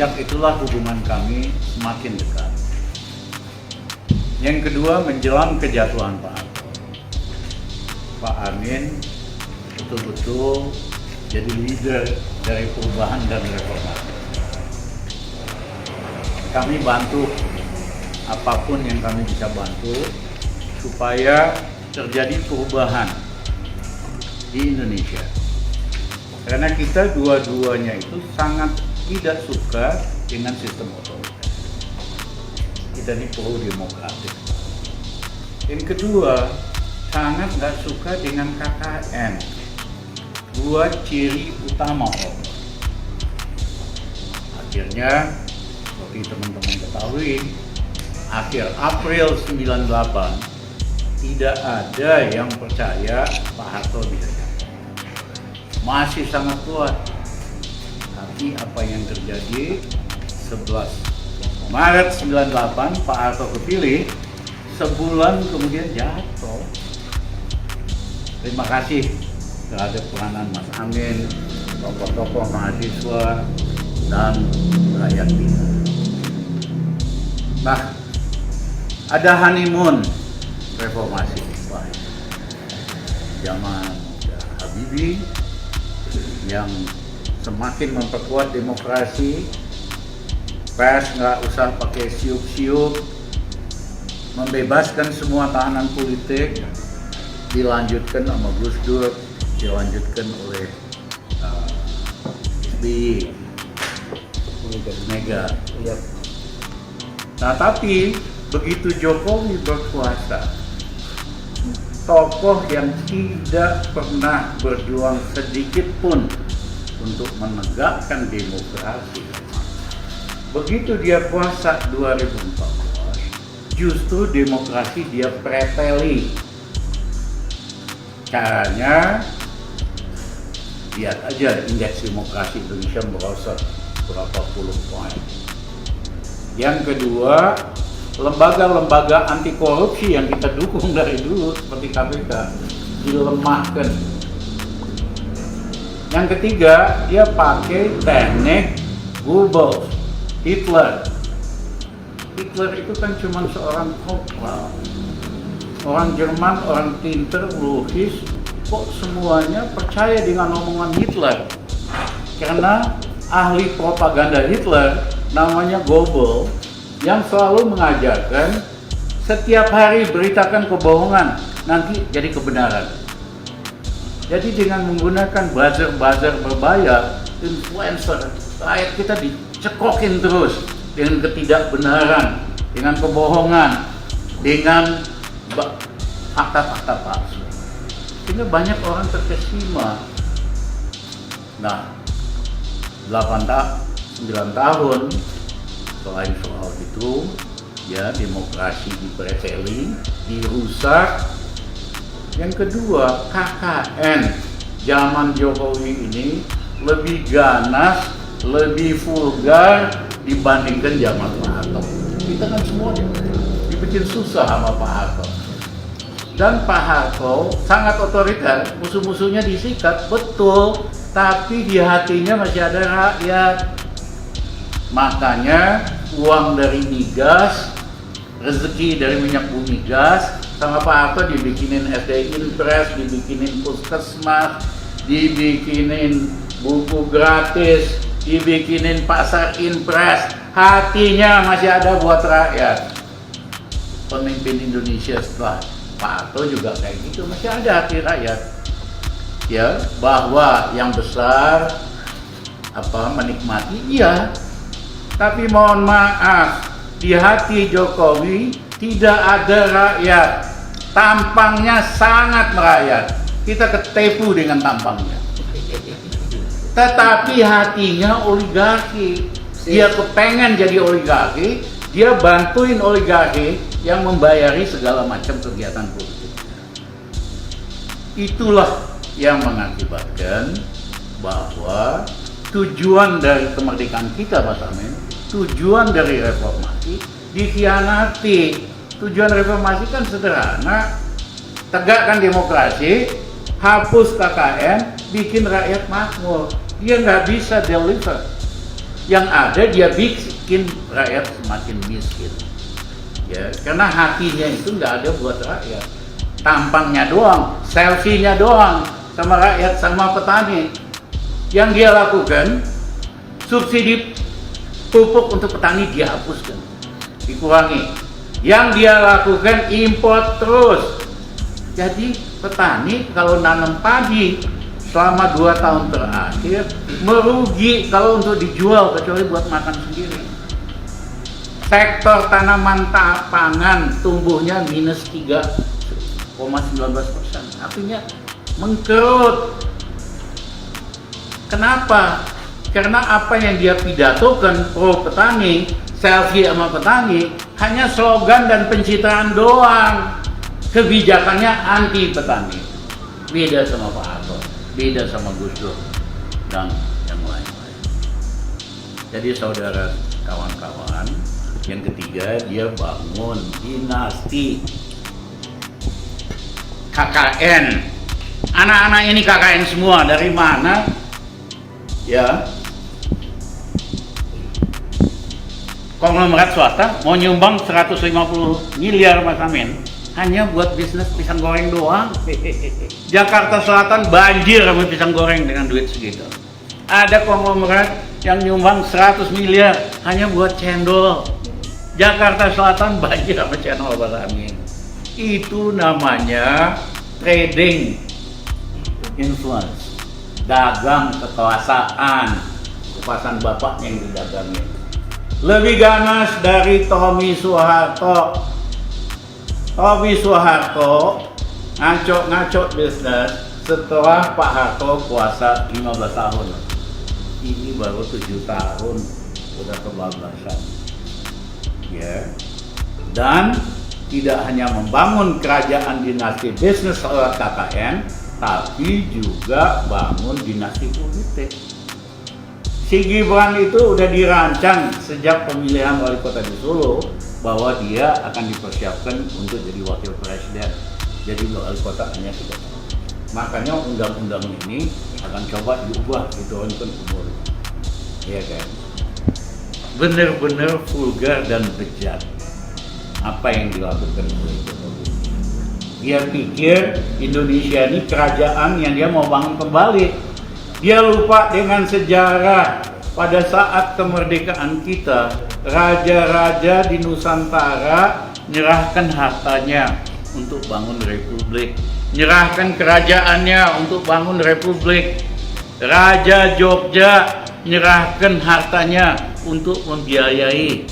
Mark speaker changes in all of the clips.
Speaker 1: Sejak itulah hubungan kami semakin dekat. Yang kedua, menjelang kejatuhan Pak Harto, Pak Amin betul-betul jadi leader dari perubahan dan reformasi. Kami bantu apapun yang kami bisa bantu supaya terjadi perubahan di Indonesia. Karena kita dua-duanya itu sangat tidak suka dengan sistem otoriter. Kita ini pro demokratis. Yang kedua, sangat nggak suka dengan KKN. Dua ciri utama Orba. Akhirnya, seperti teman-teman ketahui, akhir April 98 tidak ada yang percaya Pak Harto bisa jatuh. Masih sangat kuat. Tapi apa yang terjadi 11 Maret 98 Pak Harto kepilih, sebulan kemudian jatuh. Terima kasih terhadap peranan Mas Amin, tokoh-tokoh mahasiswa, dan rakyat kita. Nah, ada honeymoon reformasi zaman Habibie yang semakin memperkuat demokrasi, pers nggak usah pakai siup-siup, membebaskan semua tahanan politik, dilanjutkan sama Gus Dur, dilanjutkan oleh SBY, Mega. Nah, tapi begitu Jokowi berkuasa, tokoh yang tidak pernah berjuang sedikit pun untuk menegakkan demokrasi, begitu dia kuasa 2014, justru demokrasi dia preteli. Caranya, lihat aja indeks demokrasi Indonesia merosot berapa puluh poin. Yang kedua, lembaga-lembaga anti korupsi yang kita dukung dari dulu seperti KPK dilemahkan. Yang ketiga, dia pakai teknik Goebbels, Hitler. Hitler itu kan cuma seorang kopral, orang Jerman, orang pinter, logis, kok semuanya percaya dengan omongan Hitler? Karena ahli propaganda Hitler namanya Goebbels yang selalu mengajarkan setiap hari beritakan kebohongan, nanti jadi kebenaran. Jadi dengan menggunakan buzzer-buzzer berbayar, influencer, rakyat kita dicekokin terus dengan ketidakbenaran, dengan kebohongan, dengan fakta-fakta palsu. Sehingga banyak orang terkesima. Nah, 9 tahun selain soal itu, ya demokrasi dipreteli, dirusak. Yang kedua, KKN zaman Jokowi ini lebih ganas, lebih vulgar dibandingkan zaman Pak Harto. Kita kan semua dibikin susah sama Pak Harto. Dan Pak Harto sangat otoriter, musuh-musuhnya disikat, betul, tapi di hatinya masih ada rakyat. Makanya uang dari migas, rezeki dari minyak bumi gas, sama Pak Harto dibikinin SD Impres, dibikinin puskesmas, dibikinin buku gratis, dibikinin pasar Impres. Hatinya masih ada buat rakyat. Pemimpin Indonesia setelah Pak Harto juga kayak gitu, masih ada hati rakyat. Ya, bahwa yang besar menikmati, iya. Tapi mohon maaf, di hati Jokowi tidak ada rakyat. Tampangnya sangat merakyat. Kita ketipu dengan tampangnya. Tetapi hatinya oligarki. Dia kepengen jadi oligarki, dia bantuin oligarki yang membayari segala macam kegiatan politik. Itulah yang mengakibatkan bahwa tujuan dari kemerdekaan kita, Mas Amin, tujuan dari reformasi dikhianati. Tujuan reformasi kan sederhana, tegakkan demokrasi, hapus KKN, bikin rakyat makmur. Dia nggak bisa deliver. Yang ada dia bikin rakyat semakin miskin. Ya, karena hatinya itu nggak ada buat rakyat. Tampangnya doang, selfie-nya doang sama rakyat, sama petani. Yang dia lakukan, subsidi pupuk untuk petani dia hapuskan, dikurangi. Yang dia lakukan import terus. Jadi petani kalau nanam padi selama 2 tahun terakhir merugi kalau untuk dijual, kecuali buat makan sendiri. Sektor tanaman pangan tumbuhnya minus 3,19%, artinya mengkerut. Kenapa? Karena apa yang dia pidatokan pro petani, selfie sama petani, hanya slogan dan pencitraan doang. Kebijakannya anti petani. Beda sama Pak Harto, beda sama Gus Dur dan yang lain-lain. Jadi saudara kawan-kawan, yang ketiga dia bangun dinasti KKN. Anak-anak ini KKN semua, dari mana? Ya, konglomerat swasta mau nyumbang 150 miliar Mas Amin hanya buat bisnis pisang goreng doang. Jakarta Selatan banjir sama pisang goreng dengan duit segitu. Ada konglomerat yang nyumbang 100 miliar hanya buat cendol. Jakarta Selatan banjir sama channel Mas Amin. Itu namanya trading influence, dagang kekuasaan bapaknya yang didagangin. Lebih ganas dari Tommy Soeharto. Tommy Soeharto ngaco bisnis setelah Pak Harto kuasa 15 tahun. Ini baru 7 tahun udah kebablasan. Ya. Dan tidak hanya membangun kerajaan dinasti bisnis lewat KKN, tapi juga bangun dinasti politik. Si Gibran itu udah dirancang sejak pemilihan wali kota di Solo bahwa dia akan dipersiapkan untuk jadi wakil presiden. Jadi wali kota hanya 3 tahun. Makanya undang-undang ini akan coba diubah, diturunkan umur. Iya kan? Benar-benar vulgar dan bejat apa yang dilakukan oleh Jokowi. Dia pikir Indonesia ini kerajaan yang dia mau bangun kembali. Dia lupa dengan sejarah. Pada saat kemerdekaan kita, raja-raja di Nusantara menyerahkan hartanya untuk bangun republik, menyerahkan kerajaannya untuk bangun republik. Raja Jogja menyerahkan hartanya untuk membiayai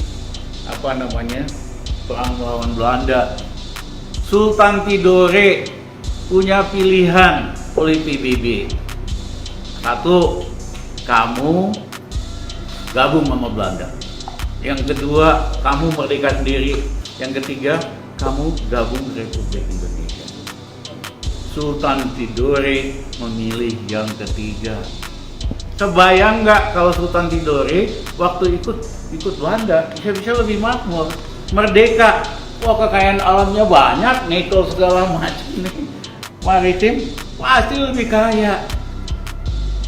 Speaker 1: perang melawan Belanda. Sultan Tidore punya pilihan oleh PBB. Satu, kamu gabung sama Belanda. Yang kedua, kamu merdeka sendiri. Yang ketiga, kamu gabung Republik Indonesia. Sultan Tidore memilih yang ketiga. Kebayang nggak kalau Sultan Tidore waktu ikut Belanda bisa lebih makmur, merdeka. Wah, kekayaan alamnya banyak, nikel segala macam nih, maritim pasti lebih kaya.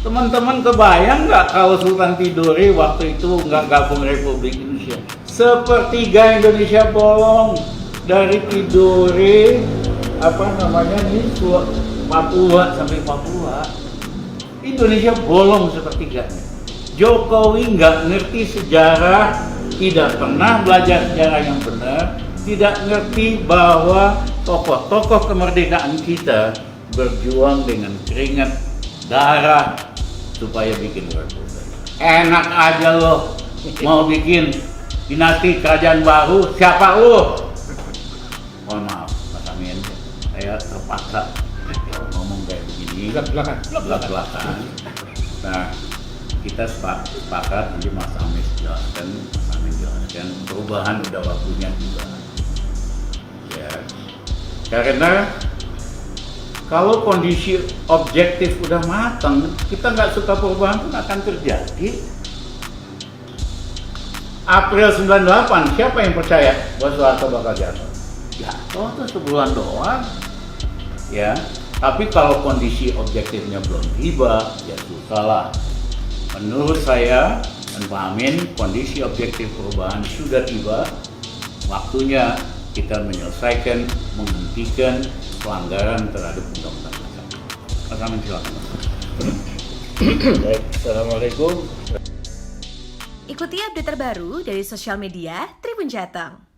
Speaker 1: Teman-teman kebayang nggak kalau Sultan Tidore waktu itu nggak gabung Republik Indonesia? Sepertiga Indonesia bolong dari Tidore Papua sampai Papua. Indonesia bolong sepertiganya. Jokowi nggak ngerti sejarah, tidak pernah belajar sejarah yang benar, tidak ngerti bahwa tokoh-tokoh kemerdekaan kita berjuang dengan keringat darah supaya bikin republik. Enak aja loh mau bikin dinasti kerajaan baru, siapa lo? Mohon maaf Mas Amin, saya terpaksa ngomong kayak begini belak-belakan. Nah, kita sepakat nanti Mas Amin jelaskan perubahan udah waktunya juga. Ya, karena kalau kondisi objektif udah matang, kita nggak suka perubahan pun akan terjadi. April 98, siapa yang percaya bahwa Soeharto bakal jatuh? Jatuh tuh sebulan doang. Ya, tapi kalau kondisi objektifnya belum tiba, ya susah lah. Menurut saya, Pahamin kondisi objektif perubahan sudah tiba. Waktunya kita menyelesaikan, menghentikan pelanggaran terhadap Undang-Undang Dasar. Mas Amin, silakan.
Speaker 2: Baik, Assalamualaikum.
Speaker 3: Ikuti update terbaru dari sosial media Tribun Jateng.